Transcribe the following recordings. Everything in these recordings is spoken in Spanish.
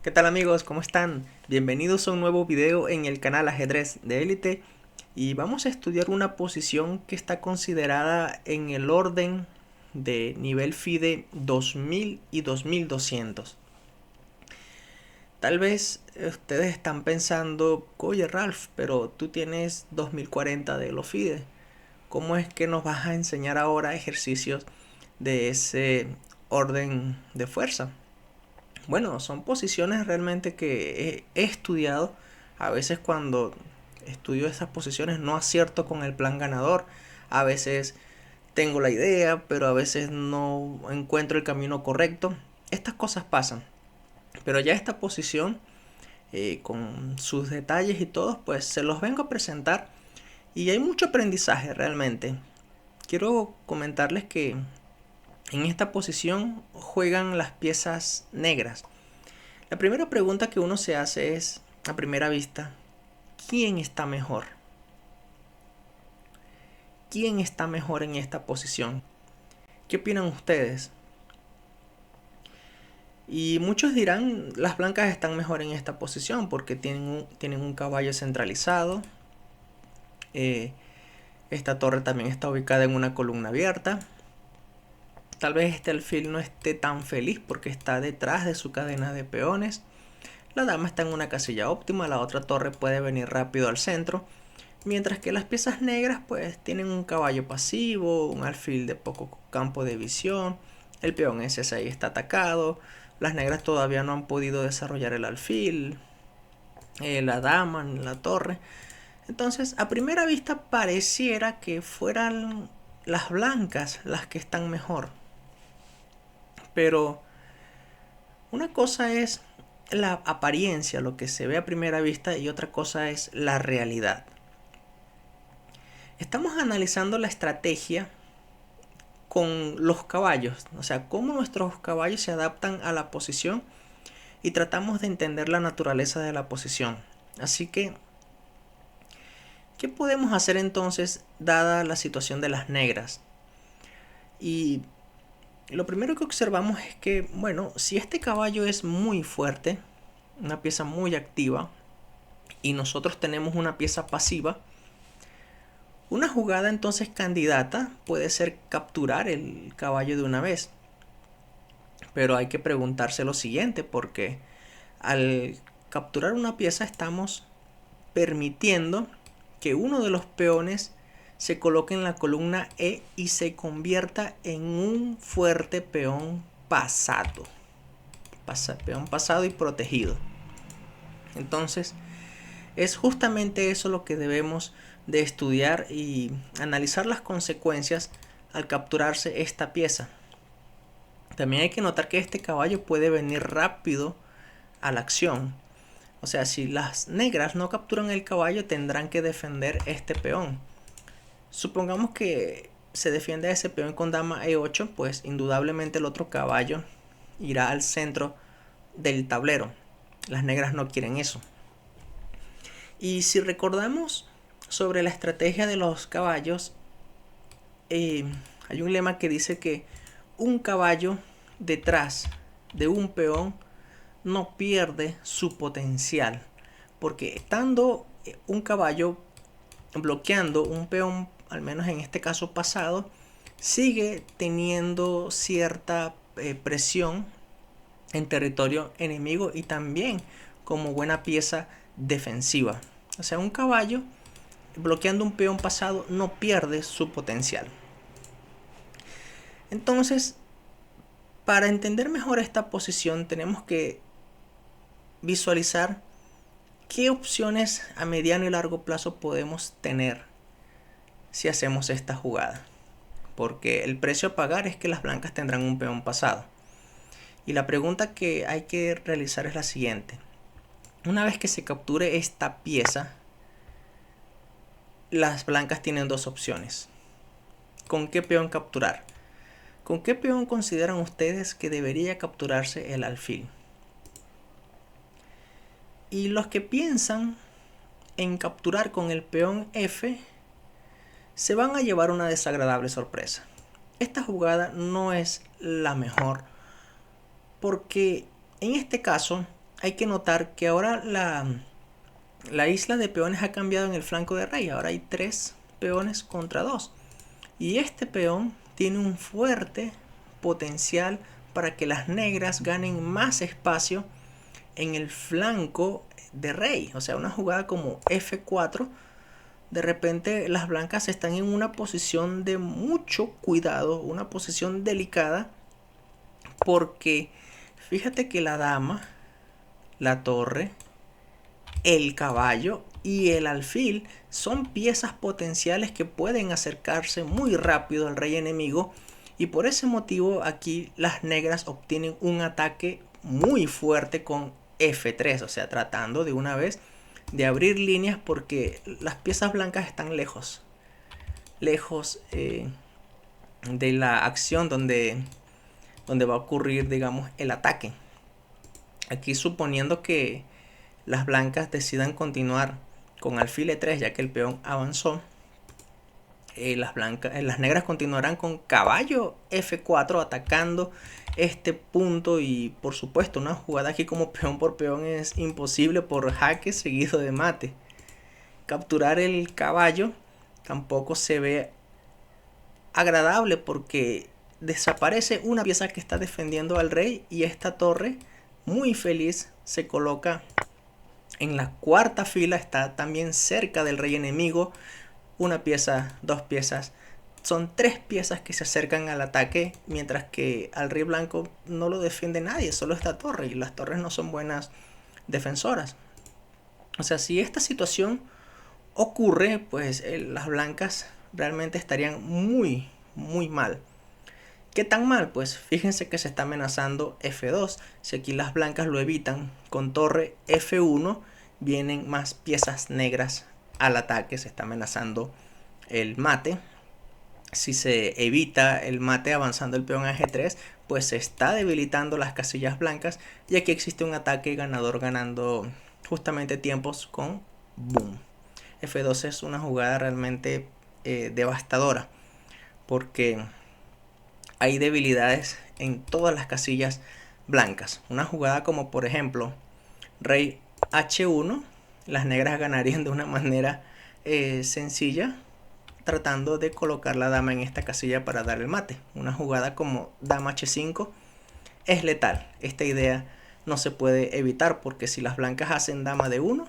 ¿Qué tal amigos? ¿Cómo están? Bienvenidos a un nuevo video en el canal Ajedrez de Élite y vamos a estudiar una posición que está considerada en el orden de nivel FIDE 2000 y 2200. Tal vez ustedes están pensando, oye Ralph, pero tú tienes 2040 de los FIDE. ¿Cómo es que nos vas a enseñar ahora ejercicios de ese orden de fuerza? Bueno, son posiciones realmente que he estudiado. A veces cuando estudio esas posiciones no acierto con el plan ganador. A veces tengo la idea, pero a veces no encuentro el camino correcto. Estas cosas pasan. Pero ya esta posición, con sus detalles y todo, pues se los vengo a presentar. Y hay mucho aprendizaje realmente. Quiero comentarles que en esta posición juegan las piezas negras. La primera pregunta que uno se hace es, a primera vista, ¿quién está mejor? ¿Quién está mejor en esta posición? ¿Qué opinan ustedes? Y muchos dirán, las blancas están mejor en esta posición porque tienen un caballo centralizado. Eh, esta torre también está ubicada en una columna abierta. Tal vez este alfil no esté tan feliz porque está detrás de su cadena de peones. La dama está en una casilla óptima, la otra torre puede venir rápido al centro. Mientras que las piezas negras pues tienen un caballo pasivo, un alfil de poco campo de visión, el peón S6 está atacado, las negras todavía no han podido desarrollar el alfil, la dama en la torre. Entonces a primera vista pareciera que fueran las blancas las que están mejor. Pero una cosa es la apariencia, lo que se ve a primera vista, y otra cosa es la realidad. Estamos analizando la estrategia con los caballos, o sea, cómo nuestros caballos se adaptan a la posición y tratamos de entender la naturaleza de la posición. Así que, ¿qué podemos hacer entonces dada la situación de las negras? Y lo primero que observamos es que, bueno, si este caballo es muy fuerte, una pieza muy activa, y nosotros tenemos una pieza pasiva, una jugada entonces candidata puede ser capturar el caballo de una vez. Pero hay que preguntarse lo siguiente, porque al capturar una pieza estamos permitiendo que uno de los peones se coloque en la columna E y se convierta en un fuerte peón pasado. Peón pasado y protegido. Entonces, es justamente eso lo que debemos de estudiar y analizar las consecuencias al capturarse esta pieza. También hay que notar que este caballo puede venir rápido a la acción. O sea, si las negras no capturan el caballo, tendrán que defender este peón. Supongamos que se defiende ese peón con dama E8, pues indudablemente el otro caballo irá al centro del tablero. Las negras no quieren eso. Y si recordamos sobre la estrategia de los caballos, hay un lema que dice que un caballo detrás de un peón no pierde su potencial, porque estando un caballo bloqueando un peón, al menos en este caso pasado, sigue teniendo cierta presión en territorio enemigo y también como buena pieza defensiva. O sea, un caballo bloqueando un peón pasado no pierde su potencial. Entonces, para entender mejor esta posición tenemos que visualizar qué opciones a mediano y largo plazo podemos tener si hacemos esta jugada. Porque el precio a pagar es que las blancas tendrán un peón pasado. Y la pregunta que hay que realizar es la siguiente. Una vez que se capture esta pieza, las blancas tienen dos opciones. ¿Con qué peón capturar? ¿Con qué peón consideran ustedes que debería capturarse el alfil? Y los que piensan en capturar con el peón F se van a llevar una desagradable sorpresa. Esta jugada no es la mejor porque en este caso hay que notar que ahora la isla de peones ha cambiado en el flanco de rey. Ahora hay 3 peones contra 2. Y este peón tiene un fuerte potencial para que las negras ganen más espacio en el flanco de rey. O sea, una jugada como F4, de repente las blancas están en una posición de mucho cuidado, una posición delicada, porque fíjate que la dama, la torre, el caballo y el alfil son piezas potenciales que pueden acercarse muy rápido al rey enemigo, y por ese motivo aquí las negras obtienen un ataque muy fuerte con F3, o sea, tratando de una vez de abrir líneas porque las piezas blancas están lejos de la acción donde va a ocurrir, digamos, el ataque. Aquí suponiendo que las blancas decidan continuar con alfil E3 ya que el peón avanzó, las negras continuarán con caballo F4 atacando este punto, y por supuesto una jugada aquí como peón por peón es imposible por jaque seguido de mate. Capturar el caballo tampoco se ve agradable porque desaparece una pieza que está defendiendo al rey, y esta torre muy feliz se coloca en la 4ª fila, está también cerca del rey enemigo. Una pieza, 2 piezas, son 3 piezas que se acercan al ataque, mientras que al rey blanco no lo defiende nadie, solo esta torre, y las torres no son buenas defensoras. O sea, si esta situación ocurre, pues las blancas realmente estarían muy mal. ¿Qué tan mal? Pues fíjense que se está amenazando F2. Si aquí las blancas lo evitan con torre F1, vienen más piezas negras al ataque. Se está amenazando el mate. Si se evita el mate avanzando el peón a G3, pues se está debilitando las casillas blancas, y aquí existe un ataque ganador ganando justamente tiempos con boom. F2 es una jugada realmente devastadora porque hay debilidades en todas las casillas blancas. Una jugada como por ejemplo rey H1, las negras ganarían de una manera sencilla tratando de colocar la dama en esta casilla para dar el mate. Una jugada como dama H5 es letal. Esta idea no se puede evitar porque si las blancas hacen dama de 1,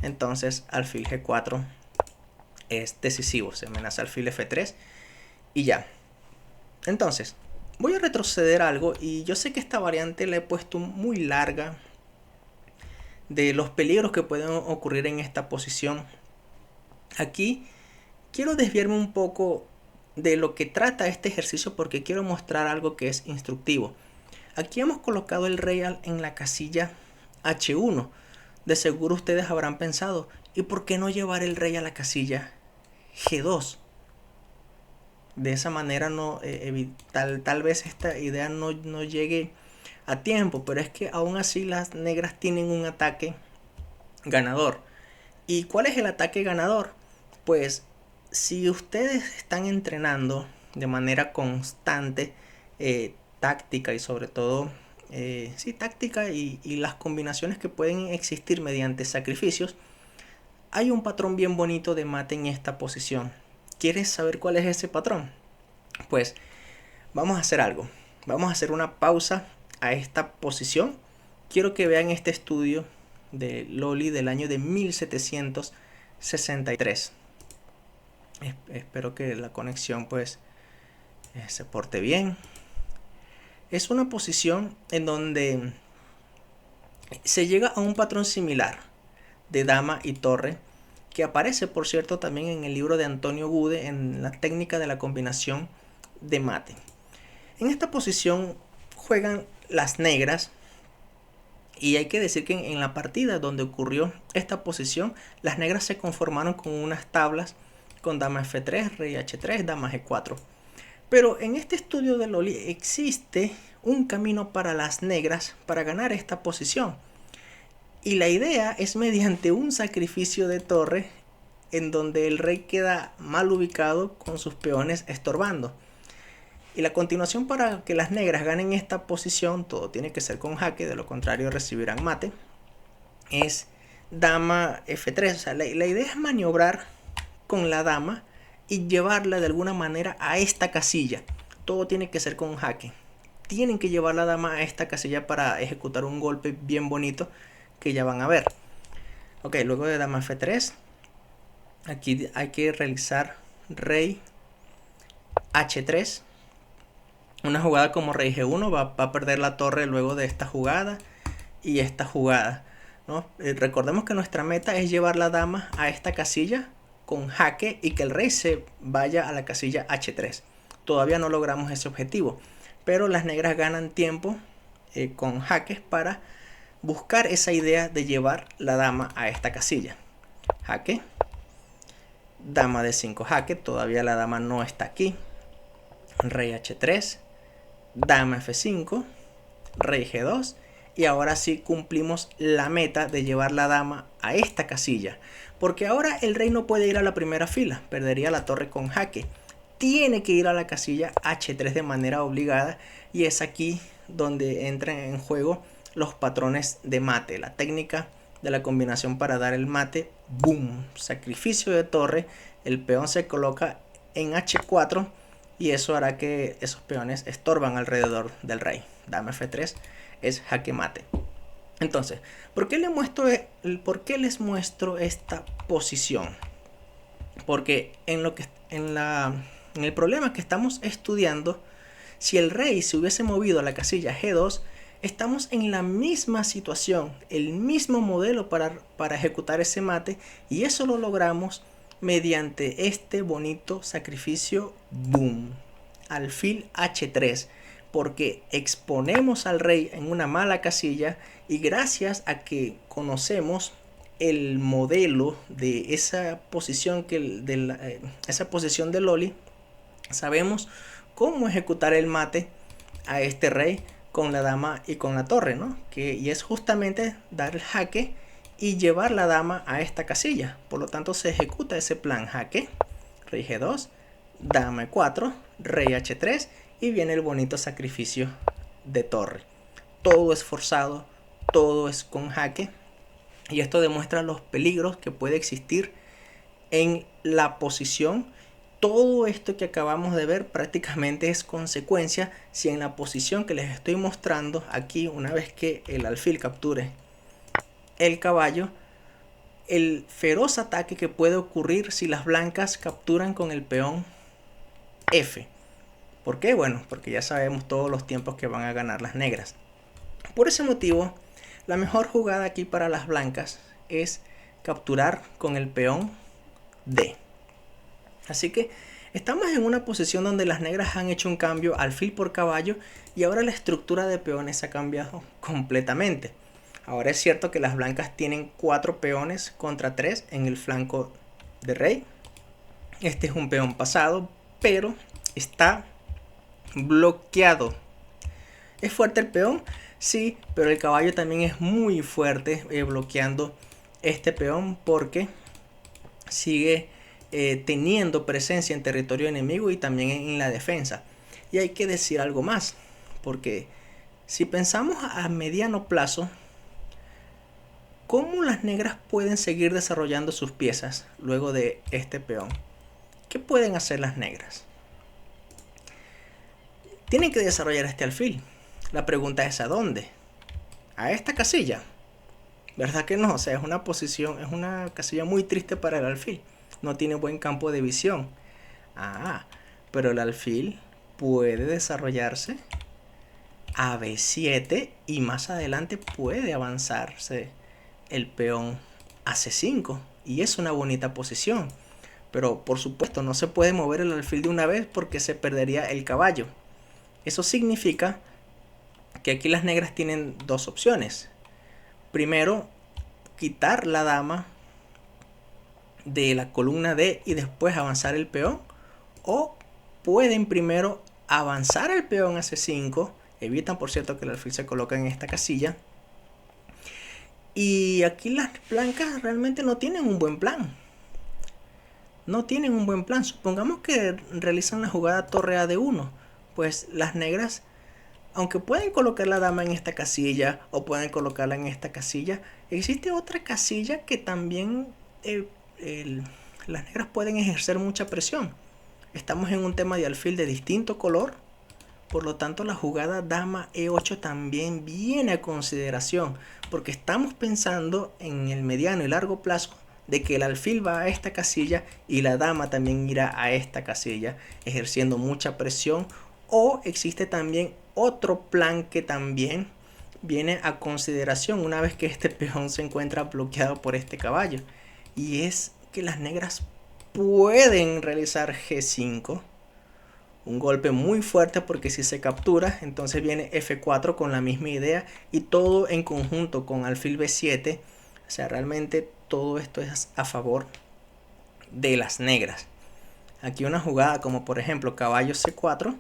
entonces alfil G4 es decisivo. Se amenaza alfil F3 y ya. Entonces, voy a retroceder algo, y yo sé que esta variante la he puesto muy larga de los peligros que pueden ocurrir en esta posición. Aquí quiero desviarme un poco de lo que trata este ejercicio porque quiero mostrar algo que es instructivo. Aquí hemos colocado el rey en la casilla H1. De seguro ustedes habrán pensado, ¿y por qué no llevar el rey a la casilla G2? De esa manera no tal vez esta idea no llegue a tiempo, pero es que aún así las negras tienen un ataque ganador. ¿Y cuál es el ataque ganador? Pues si ustedes están entrenando de manera constante táctica y sobre todo táctica y las combinaciones que pueden existir mediante sacrificios, hay un patrón bien bonito de mate en esta posición. ¿Quieres saber cuál es ese patrón? Pues vamos a hacer algo. Vamos a hacer una pausa a esta posición. Quiero que vean este estudio de Loli del año de 1763. Espero que la conexión pues se porte bien. Es una posición en donde se llega a un patrón similar de dama y torre, que aparece por cierto también en el libro de Antonio Gude en la técnica de la combinación de mate. En esta posición juegan las negras, y hay que decir que en la partida donde ocurrió esta posición, las negras se conformaron con unas tablas con dama F3, rey H3, dama G4. Pero en este estudio de Loli existe un camino para las negras para ganar esta posición. Y la idea es mediante un sacrificio de torre en donde el rey queda mal ubicado con sus peones estorbando. Y la continuación para que las negras ganen esta posición, todo tiene que ser con jaque, de lo contrario recibirán mate, es dama F3. O sea, la idea es maniobrar con la dama y llevarla de alguna manera a esta casilla. Todo tiene que ser con jaque. Tienen que llevar la dama a esta casilla para ejecutar un golpe bien bonito que ya van a ver. Ok, luego de dama F3, aquí hay que realizar rey H3. Una jugada como rey G1 va a perder la torre luego de esta jugada y esta jugada, ¿no? Recordemos que nuestra meta es llevar la dama a esta casilla con jaque y que el rey se vaya a la casilla H3. Todavía no logramos ese objetivo, pero las negras ganan tiempo con jaques para buscar esa idea de llevar la dama a esta casilla. Jaque, dama D5 jaque, todavía la dama no está aquí. Rey H3, dama F5, rey G2, y ahora sí cumplimos la meta de llevar la dama a esta casilla, porque ahora el rey no puede ir a la primera fila, perdería la torre con jaque, tiene que ir a la casilla H3 de manera obligada, y es aquí donde entran en juego los patrones de mate, la técnica de la combinación para dar el mate. Boom, sacrificio de torre, el peón se coloca en H4 y eso hará que esos peones estorban alrededor del rey. Dama F3 es jaque mate. Entonces, ¿por qué les muestro esta posición? Porque en el problema que estamos estudiando, si el rey se hubiese movido a la casilla G2, estamos en la misma situación, el mismo modelo para ejecutar ese mate, y eso lo logramos mediante este bonito sacrificio. Boom, alfil H3, porque exponemos al rey en una mala casilla, y gracias a que conocemos el modelo de esa posición esa posición de Loli, sabemos cómo ejecutar el mate a este rey con la dama y con la torre, ¿no? Y es justamente dar el jaque y llevar la dama a esta casilla. Por lo tanto, se ejecuta ese plan: jaque, rey G2, dama E4, rey H3, y viene el bonito sacrificio de torre. Todo es forzado, todo es con jaque, y esto demuestra los peligros que puede existir en la posición. Todo esto que acabamos de ver prácticamente es consecuencia si en la posición que les estoy mostrando aquí, una vez que el alfil capture el caballo, el feroz ataque que puede ocurrir si las blancas capturan con el peón F. ¿Por qué? Bueno, porque ya sabemos todos los tiempos que van a ganar las negras. Por ese motivo, la mejor jugada aquí para las blancas es capturar con el peón D. Así que estamos en una posición donde las negras han hecho un cambio alfil por caballo, y ahora la estructura de peones ha cambiado completamente. Ahora es cierto que las blancas tienen 4 peones contra 3 en el flanco de rey. Este es un peón pasado, pero está bloqueado. ¿Es fuerte el peón? Sí, pero el caballo también es muy fuerte bloqueando este peón, porque sigue teniendo presencia en territorio enemigo y también en la defensa. Y hay que decir algo más, porque si pensamos a mediano plazo, ¿cómo las negras pueden seguir desarrollando sus piezas luego de este peón? ¿Qué pueden hacer las negras? Tienen que desarrollar este alfil. La pregunta es: ¿a dónde? ¿A esta casilla? ¿Verdad que no? O sea, es una casilla muy triste para el alfil. No tiene buen campo de visión. Pero el alfil puede desarrollarse a B7 y más adelante puede avanzarse el peón a C5, y es una bonita posición. Pero por supuesto no se puede mover el alfil de una vez porque se perdería el caballo. Eso significa que aquí las negras tienen dos opciones. Primero, quitar la dama de la columna D y después avanzar el peón, o pueden primero avanzar el peón a C5, evitan por cierto que el alfil se coloque en esta casilla, y aquí las blancas realmente no tienen un buen plan. Supongamos que realizan la jugada torre A de 1, pues las negras, aunque pueden colocar la dama en esta casilla o pueden colocarla en esta casilla, existe otra casilla que también eh, el- las negras pueden ejercer mucha presión. Estamos en un tema de alfil de distinto color, por lo tanto la jugada dama E8 también viene a consideración, porque estamos pensando en el mediano y largo plazo de que el alfil va a esta casilla y la dama también irá a esta casilla, ejerciendo mucha presión. O existe también otro plan que también viene a consideración una vez que este peón se encuentra bloqueado por este caballo, y es que las negras pueden realizar G5, un golpe muy fuerte, porque si se captura entonces viene F4 con la misma idea, y todo en conjunto con alfil B7. O sea, realmente todo esto es a favor de las negras. Aquí una jugada como por ejemplo caballo C4,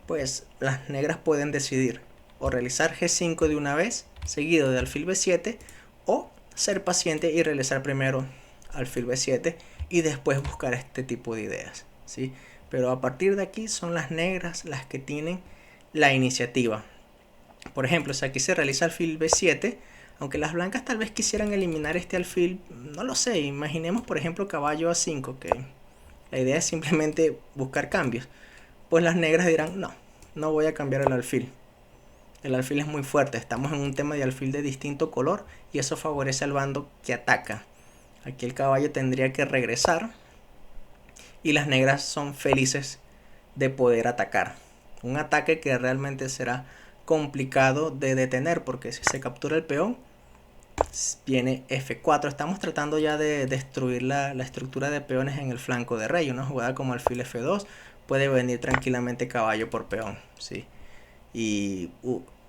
pues las negras pueden decidir o realizar G5 de una vez, seguido de alfil B7, o ser paciente y realizar primero alfil B7 y después buscar este tipo de ideas, ¿sí? Pero a partir de aquí son las negras las que tienen la iniciativa. Por ejemplo, si aquí se realiza alfil B7, aunque las blancas tal vez quisieran eliminar este alfil, no lo sé, imaginemos por ejemplo caballo A5, que la idea es simplemente buscar cambios, pues las negras dirán, no, no voy a cambiar el alfil. El alfil es muy fuerte, estamos en un tema de alfil de distinto color y eso favorece al bando que ataca. Aquí el caballo tendría que regresar y las negras son felices de poder atacar. Un ataque que realmente será complicado de detener, porque si se captura el peón, viene F4. Estamos tratando ya de destruir la estructura de peones en el flanco de rey. Una jugada como alfil F2 puede venir tranquilamente caballo por peón, ¿sí? Y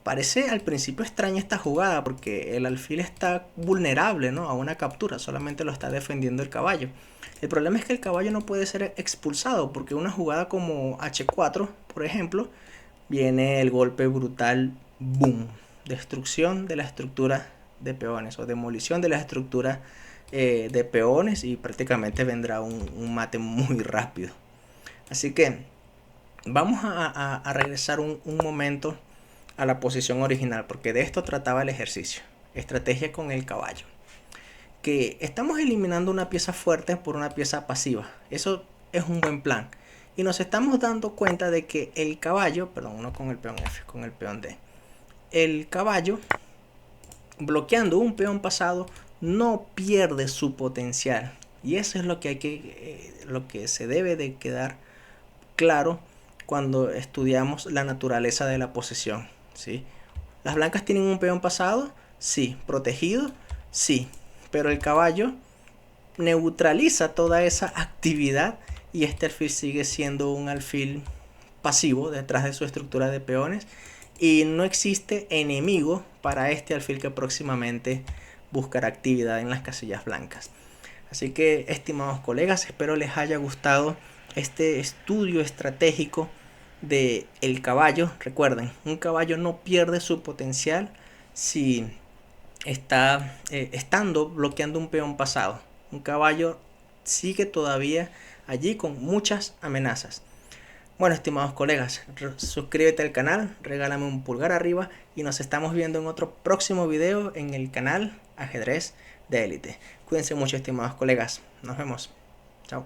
parece al principio extraña esta jugada, porque el alfil está vulnerable, ¿no?, a una captura, solamente lo está defendiendo el caballo. El problema es que el caballo no puede ser expulsado, porque una jugada como H4, por ejemplo, viene el golpe brutal, boom, destrucción de la estructura de peones o demolición de la estructura de peones, y prácticamente vendrá un mate muy rápido. Así que vamos a regresar un momento a la posición original, porque de esto trataba el ejercicio. Estrategia con el caballo. Que estamos eliminando una pieza fuerte por una pieza pasiva. Eso es un buen plan. Y nos estamos dando cuenta de que el caballo, perdón, no con el peón F, con el peón D. El caballo, bloqueando un peón pasado, no pierde su potencial. Y eso es lo que hay lo que se debe de quedar claro cuando estudiamos la naturaleza de la posesión, ¿sí? ¿Las blancas tienen un peón pasado? Sí. ¿Protegido? Sí. Pero el caballo neutraliza toda esa actividad y este alfil sigue siendo un alfil pasivo detrás de su estructura de peones, y no existe enemigo para este alfil que próximamente buscará actividad en las casillas blancas. Así que, estimados colegas, espero les haya gustado este estudio estratégico de el caballo. Recuerden, un caballo no pierde su potencial si está estando bloqueando un peón pasado. Un caballo sigue todavía allí con muchas amenazas. Bueno, estimados colegas, suscríbete al canal, regálame un pulgar arriba y nos estamos viendo en otro próximo video en el canal Ajedrez de Élite. Cuídense mucho, estimados colegas. Nos vemos. Chao.